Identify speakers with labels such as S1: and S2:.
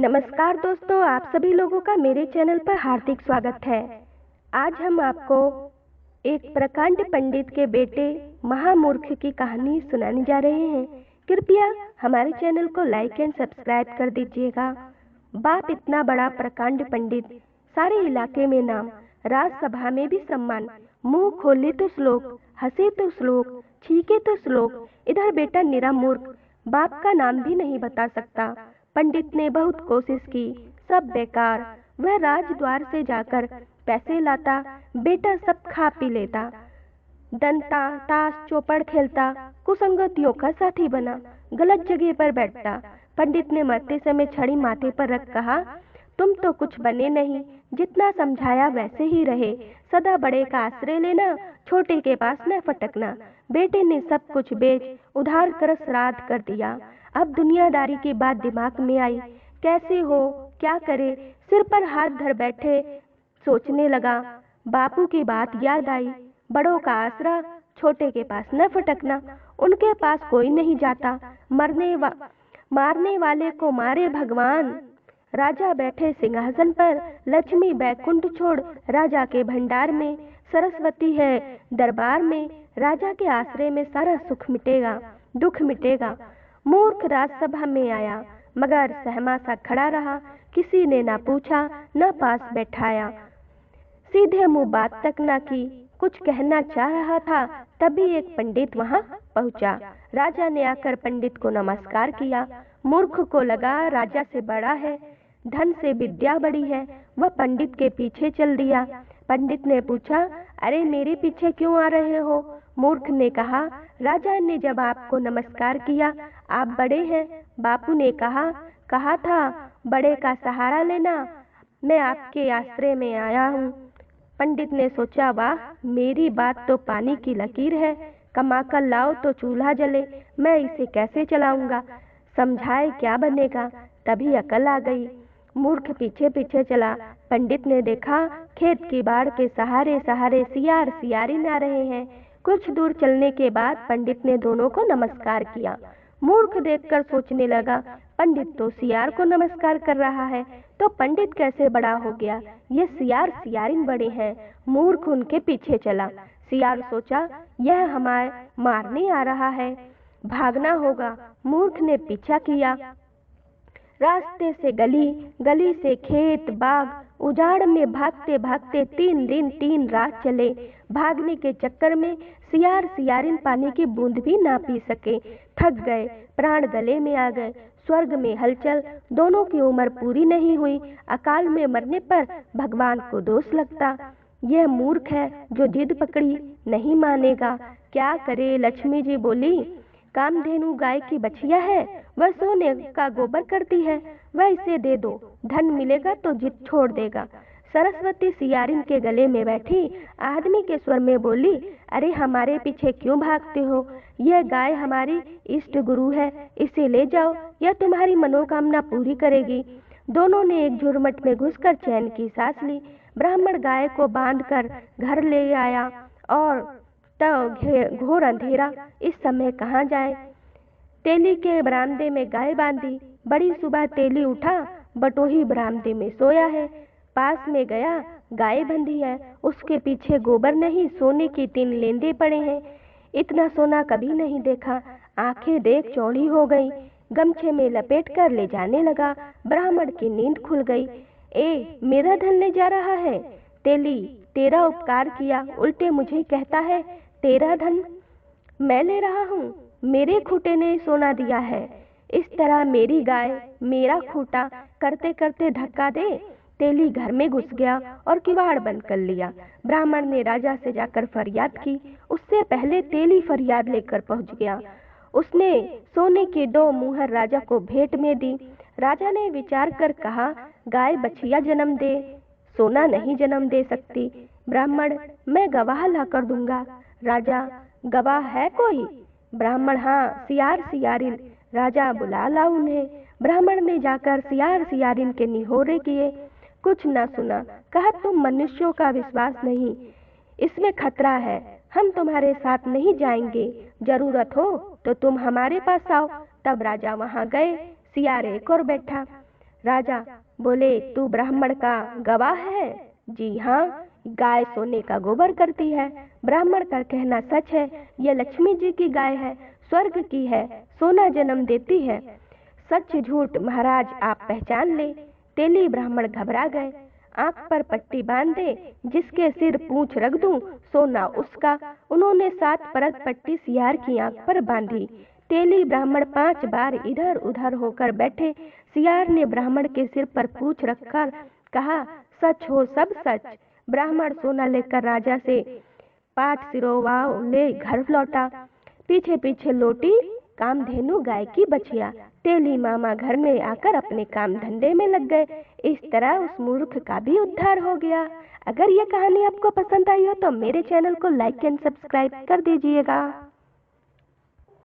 S1: नमस्कार दोस्तों, आप सभी लोगों का मेरे चैनल पर हार्दिक स्वागत है। आज हम आपको एक प्रकांड पंडित के बेटे महामूर्ख की कहानी सुनाने जा रहे हैं। कृपया हमारे चैनल को लाइक एंड सब्सक्राइब कर दीजिएगा। बाप इतना बड़ा प्रकांड पंडित, सारे इलाके में नाम, राजसभा में भी सम्मान, मुंह खोले तो श्लोक, हंसे तो श्लोक, छीके तो श्लोक। इधर बेटा निरा मूर्ख, बाप का नाम भी नहीं बता सकता। पंडित ने बहुत कोशिश की, सब बेकार। वह राजद्वार से जाकर पैसे लाता, बेटा सब खा पी लेता, दंता ताश चौपड़ खेलता, कुसंगतियों का साथी बना, गलत जगह पर बैठता। पंडित ने मरते समय छड़ी माथे पर रख कहा, तुम तो कुछ बने नहीं, जितना समझाया वैसे ही रहे। सदा बड़े का आश्रय लेना, छोटे के पास न फटकना। बेटे ने सब कुछ बेच उधार कर श्राद्ध कर दिया। अब दुनियादारी की बात दिमाग में आई, कैसे हो, क्या करे, सिर पर हाथ धर बैठे सोचने लगा। बापू की बात याद आई, बड़ों का आसरा, छोटे के पास न फटकना। उनके पास कोई नहीं जाता, मारने वाले को मारे भगवान। राजा बैठे सिंहासन पर, लक्ष्मी बैकुंठ छोड़ राजा के भंडार में, सरस्वती है दरबार में। राजा के आश्रय में सारा सुख मिटेगा, दुख मिटेगा। मूर्ख राजसभा में आया, मगर सहमा सा खड़ा रहा। किसी ने ना पूछा, ना पास बैठाया, सीधे मुंह बात तक ना की। कुछ कहना चाह रहा था, तभी एक पंडित वहां पहुंचा। राजा ने आकर पंडित को नमस्कार किया। मूर्ख को लगा राजा से बड़ा है, धन से विद्या बड़ी है। वह पंडित के पीछे चल दिया। पंडित ने पूछा, अरे मेरे पीछे क्यों आ रहे हो? मूर्ख ने कहा, राजा ने जब आपको नमस्कार किया, आप बड़े हैं। बापू ने कहा था बड़े का सहारा लेना, मैं आपके आश्रय में आया हूँ। पंडित ने सोचा, वाह, मेरी बात तो पानी की लकीर है। कमा कर लाओ तो चूल्हा जले, मैं इसे कैसे चलाऊंगा, समझाए क्या बनेगा। तभी अकल आ गई। मूर्ख पीछे पीछे चला। पंडित ने देखा, खेत की बाढ़ के सहारे सहारे सियार सियारिन आ रहे हैं। कुछ दूर चलने के बाद पंडित ने दोनों को नमस्कार किया। मूर्ख देखकर सोचने लगा, पंडित तो सियार को नमस्कार कर रहा है, तो पंडित कैसे बड़ा हो गया? ये सियार सियारिन बड़े हैं। मूर्ख उनके पीछे चला। सियार सोचा, यह हमारे मारने आ रहा है, भागना होगा। मूर्ख ने पीछा किया। रास्ते से गली, गली से खेत बाग, उजाड़ में भागते भागते 3 दिन 3 रात चले। भागने के चक्कर में सियार सियारिन पानी की बूंद भी ना पी सके, थक गए, प्राण गले में आ गए। स्वर्ग में हलचल, दोनों की उम्र पूरी नहीं हुई। अकाल में मरने पर भगवान को दोष लगता। यह मूर्ख है जो जिद पकड़ी, नहीं मानेगा, क्या करे। लक्ष्मी जी बोली, कामधेनु गाय की बछिया है, वह सोने का गोबर करती है, वह इसे दे दो, धन मिलेगा तो जिद छोड़ देगा। सरस्वती सियारिन के गले में बैठी आदमी के स्वर में बोली, अरे हमारे पीछे क्यों भागते हो? यह गाय हमारी इष्ट गुरु है, इसे ले जाओ, यह तुम्हारी मनोकामना पूरी करेगी। दोनों ने एक झुरमुट में घुसकर चैन की सांस ली। ब्राह्मण गाय को बांधकर घर ले आया और घोर अंधेरा, इस समय कहाँ जाए। तेली के बरामदे में गाय बांधी। बड़ी सुबह तेली उठा, बटोही बरामदे में सोया है। पास में गया, गाय बंधी है, उसके पीछे गोबर नहीं, सोने की 3 लेंदे पड़े हैं। इतना सोना कभी नहीं देखा। आंखें देख चौड़ी हो गई। गमछे में लपेट कर ले जाने लगा। ब्राह्मण की नींद खुल गई। ए, मेरा धन ले जा रहा है? तेली, तेरा उपकार किया, उल्टे मुझे कहता है तेरा धन मैं ले रहा हूँ? मेरे खूटे ने सोना दिया है। इस तरह मेरी गाय मेरा खूटा करते करते धक्का दे। तेली घर में घुस गया और किवाड़ बंद कर लिया। ब्राह्मण ने राजा से जाकर फरियाद की। उससे पहले तेली फरियाद लेकर पहुंच गया। उसने सोने की 2 मुहर राजा को भेंट में दी। राजा ने विचार कर कहा, गाय बछिया जन्म दे, सोना नहीं जन्म दे सकती। ब्राह्मण, मैं गवाह ला कर दूंगा। राजा, गवाह है कोई? ब्राह्मण, हाँ, सियार सियारिन। राजा, बुला ला उन्हें। ब्राह्मण ने जाकर सियार सियारिन के निहोरे किए, कुछ न सुना। कहा, तुम मनुष्यों का विश्वास नहीं, इसमें खतरा है, हम तुम्हारे साथ नहीं जाएंगे, जरूरत हो तो तुम हमारे पास आओ। तब राजा वहां गए। सियार एक और बैठा। राजा बोले, तू ब्राह्मण का गवाह है? जी हाँ, गाय सोने का गोबर करती है। ब्राह्मण का कहना सच है। यह लक्ष्मी जी की गाय है, स्वर्ग की है, सोना जन्म देती है। सच झूठ महाराज आप पहचान ले। तेली ब्राह्मण घबरा गए। आंख पर पट्टी बांध दे, जिसके सिर पूंछ रख दूं, सोना उसका। उन्होंने 7 परत पट्टी सियार की आंख पर बांधी। तेली ब्राह्मण 5 बार इधर उधर होकर बैठे। सियार ने ब्राह्मण के सिर पर पूंछ रखकर कहा, सच हो सब सच। ब्राह्मण सोना लेकर राजा से पाट सिरोवाव ले घर लौटा। पीछे पीछे लौटी कामधेनु गाय की बछिया। तेली मामा घर में आकर अपने काम धंधे में लग गए। इस तरह उस मूर्ख का भी उद्धार हो गया। अगर यह कहानी आपको पसंद आई हो तो मेरे चैनल को लाइक एंड सब्सक्राइब कर दीजिएगा।